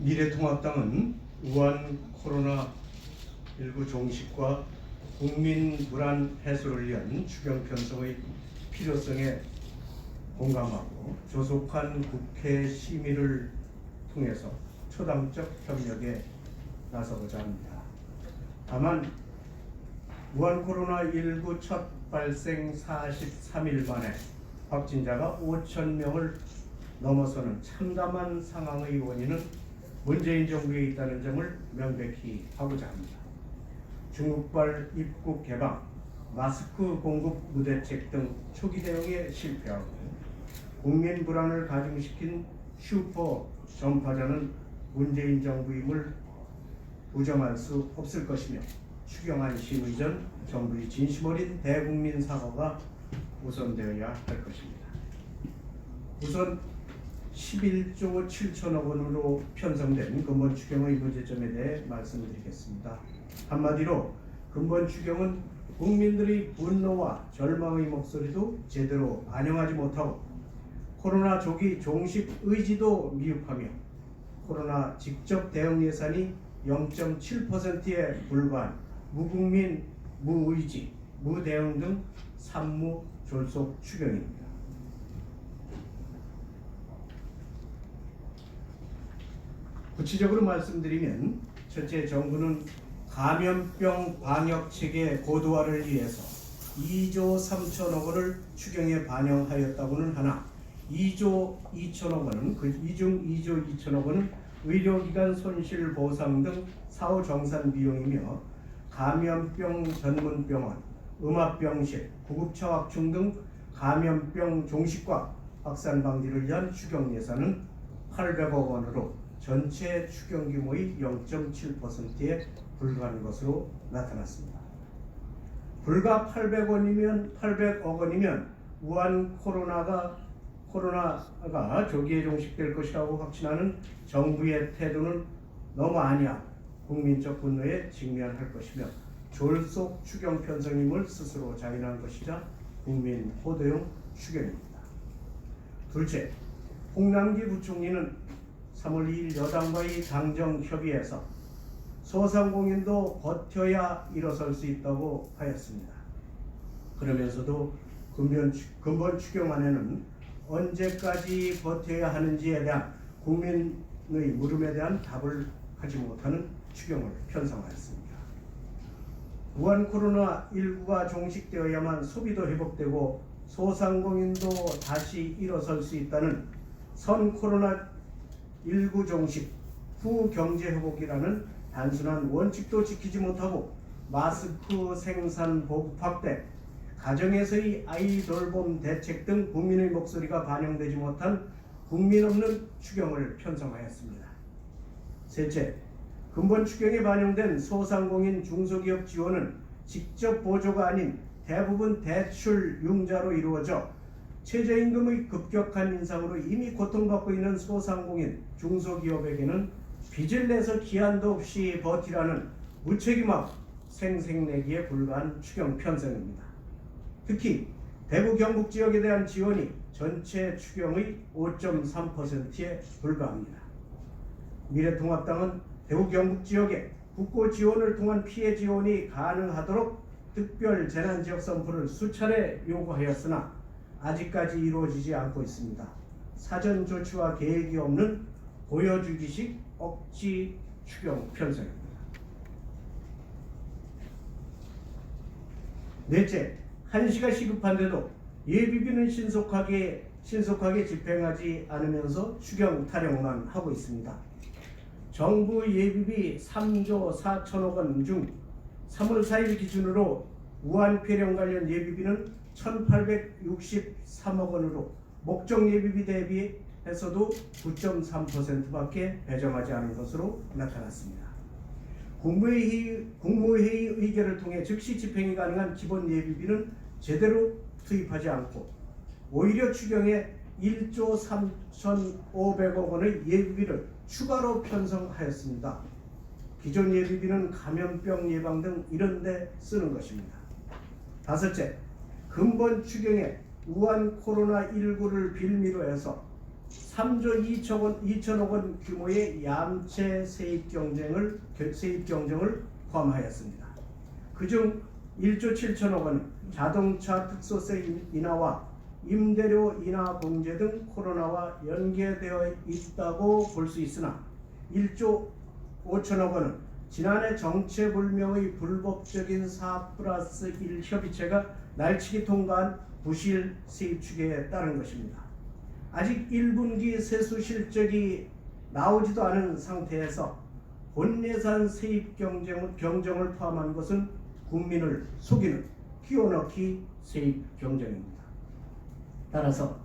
미래통합당은 우한 코로나19 종식과 국민 불안 해소를 위한 추경 편성의 필요성에 공감하고 조속한 국회 심의를 통해서 초당적 협력에 나서고자 합니다. 다만 우한 코로나19 첫 발생 43일 만에 확진자가 5,000명을 넘어서는 참담한 상황의 원인은 문재인 정부에 있다는 점을 명백히 하고자 합니다. 중국발 입국 개방, 마스크 공급 무대책 등 초기 대응에 실패하고 국민 불안을 가중시킨 슈퍼 전파자는 문재인 정부임을 부정할 수 없을 것이며 추경안 심의 전 정부의 진심 어린 대국민 사과가 우선되어야 할 것입니다. 우선 11조 7천억 원으로 편성된 근본 추경의 문제점에 대해 말씀드리겠습니다. 한마디로 근본 추경은 국민들의 분노와 절망의 목소리도 제대로 반영하지 못하고 코로나 조기 종식 의지도 미흡하며 코로나 직접 대응 예산이 0.7%에 불과한 무국민, 무의지, 무대응 등 산무졸속 추경입니다. 구체적으로 말씀드리면 첫째, 정부는 감염병 방역체계 고도화를 위해서 2조 3천억 원을 추경에 반영하였다고는 하나 2조 2천억 원은 이 중 2조 2천억 원은 의료기관 손실 보상 등 사후 정산 비용이며 감염병 전문병원, 음압병실, 구급차 확충 등 감염병 종식과 확산 방지를 위한 추경 예산은 800억 원으로 전체 추경 규모의 0.7%에 불과한 것으로 나타났습니다. 불과 800억 원이면 우한 코로나가 조기에 종식될 것이라고 확신하는 정부의 태도는 너무 아니야 국민적 분노에 직면할 것이며 졸속 추경 편성임을 스스로 자인한 것이자 국민 호도용 추경입니다. 둘째, 홍남기 부총리는 3월 2일 여당과의 당정 협의에서 소상공인도 버텨야 일어설 수 있다고 하였습니다. 그러면서도 근본 추경안에는 언제까지 버텨야 하는지에 대한 국민의 물음에 대한 답을 하지 못하는 추경을 편성하였습니다. 우한 코로나19가 종식되어야만 소비도 회복되고 소상공인도 다시 일어설 수 있다는 선 코로나19 종식 후 경제 회복이라는 단순한 원칙도 지키지 못하고 마스크 생산 보급 확대, 가정에서의 아이 돌봄 대책 등 국민의 목소리가 반영되지 못한 국민 없는 추경을 편성하였습니다. 셋째, 근본 추경에 반영된 소상공인 중소기업 지원은 직접 보조가 아닌 대부분 대출 융자로 이루어져 최저임금의 급격한 인상으로 이미 고통받고 있는 소상공인 중소기업에게는 빚을 내서 기한도 없이 버티라는 무책임하고 생색내기에 불과한 추경 편성입니다. 특히 대구 경북 지역에 대한 지원이 전체 추경의 5.3%에 불과합니다. 미래통합당은 대구 경북 지역에 국고 지원을 통한 피해 지원이 가능하도록 특별 재난지역 선포를 수차례 요구하였으나 아직까지 이루어지지 않고 있습니다. 사전 조치와 계획이 없는 보여주기식 억지 추경 편성입니다. 넷째, 한시가 시급한데도 예비비는 신속하게 집행하지 않으면서 추경 타령만 하고 있습니다. 정부 예비비 3조 4천억 원 중 3월 4일 기준으로 우한 폐렴 관련 예비비는 1,863억 원으로 목적 예비비 대비해서도 9.3%밖에 배정하지 않은 것으로 나타났습니다. 국무회의 의결을 통해 즉시 집행이 가능한 기본 예비비는 제대로 투입하지 않고 오히려 추경에 1조 3,500억 원의 예비비를 추가로 편성하였습니다. 기존 예비비는 감염병 예방 등 이런 데 쓰는 것입니다. 다섯째, 근본 추경에 우한 코로나19를 빌미로 해서 3조 2천억 원 규모의 얌체 세입 경쟁을 포함하였습니다. 그중 1조 7천억 원은 자동차 특소세 인하와 임대료 인하 공제 등 코로나와 연계되어 있다고 볼 수 있으나 1조 5천억 원은 지난해 정체불명의 불법적인 4+1 협의체가 날치기 통과한 부실 세입 추계에 따른 것입니다. 아직 1분기 세수 실적이 나오지도 않은 상태에서 본예산 세입 경쟁을 포함한 것은 국민을 속이는 끼워넣기 세입 경쟁입니다. 따라서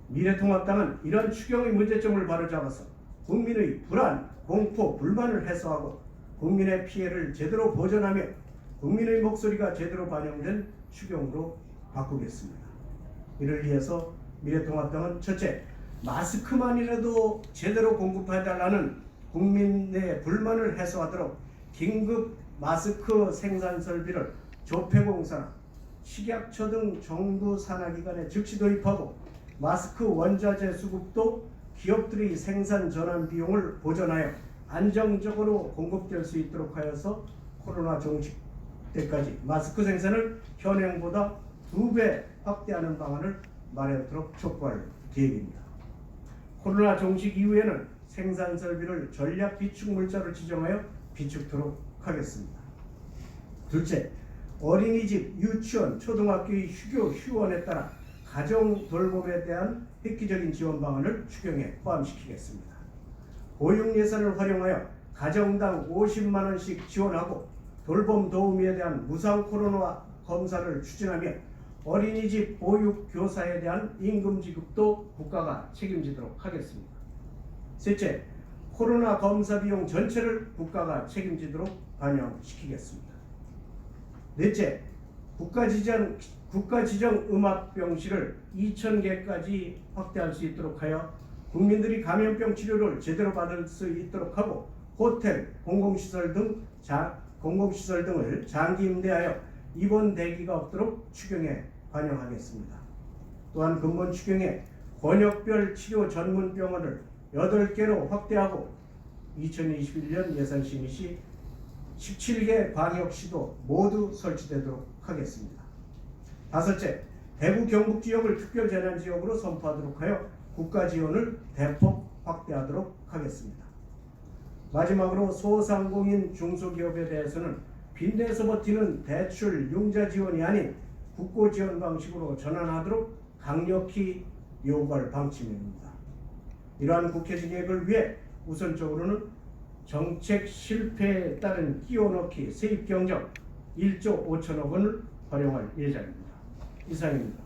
미래통합당은 이런 추경의 문제점을 바로잡아서 국민의 불안, 공포, 불만을 해소하고 국민의 피해를 제대로 보전하며 국민의 목소리가 제대로 반영된 추경으로 바꾸겠습니다. 이를 위해서 미래통합당은 첫째, 마스크만이라도 제대로 공급해달라는 국민의 불만을 해소하도록 긴급 마스크 생산 설비를 조폐공사나 식약처 등 정부 산하기관에 즉시 도입하고 마스크 원자재 수급도 기업들의 생산 전환 비용을 보전하여 안정적으로 공급될 수 있도록 하여서 코로나 종식 때까지 마스크 생산을 현행보다 2배 확대하는 방안을 마련하도록 촉구할 계획입니다. 코로나 종식 이후에는 생산 설비를 전략 비축 물자로 지정하여 비축토록 하겠습니다. 둘째, 어린이집, 유치원, 초등학교의 휴원에 따라 가정 돌봄에 대한 획기적인 지원 방안을 추경에 포함시키겠습니다. 보육 예산을 활용하여 가정당 50만 원씩 지원하고 돌봄 도우미에 대한 무상 코로나 검사를 추진하며 어린이집 보육 교사에 대한 임금 지급도 국가가 책임지도록 하겠습니다. 셋째, 코로나 검사 비용 전체를 국가가 책임지도록 반영시키겠습니다. 넷째, 국가지정 음압병실을 2,000개까지 확대할 수 있도록 하여 국민들이 감염병 치료를 제대로 받을 수 있도록 하고 호텔, 공공시설 등을 장기 임대하여 입원 대기가 없도록 추경에 반영하겠습니다. 또한 근본 추경에 권역별 치료 전문 병원을 8개로 확대하고 2021년 예산 심의 시 17개 광역시도 모두 설치되도록 하겠습니다. 다섯째, 대구 경북 지역을 특별 재난 지역으로 선포하도록 하여 국가 지원을 대폭 확대하도록 하겠습니다. 마지막으로 소상공인 중소기업에 대해서는 빚내서 버티는 대출 융자 지원이 아닌 국고 지원 방식으로 전환하도록 강력히 요구할 방침입니다. 이러한 국회 진행을 위해 우선적으로는 정책 실패에 따른 끼워넣기 세입 경정 1조 5천억 원을 활용할 예정입니다. 이상입니다.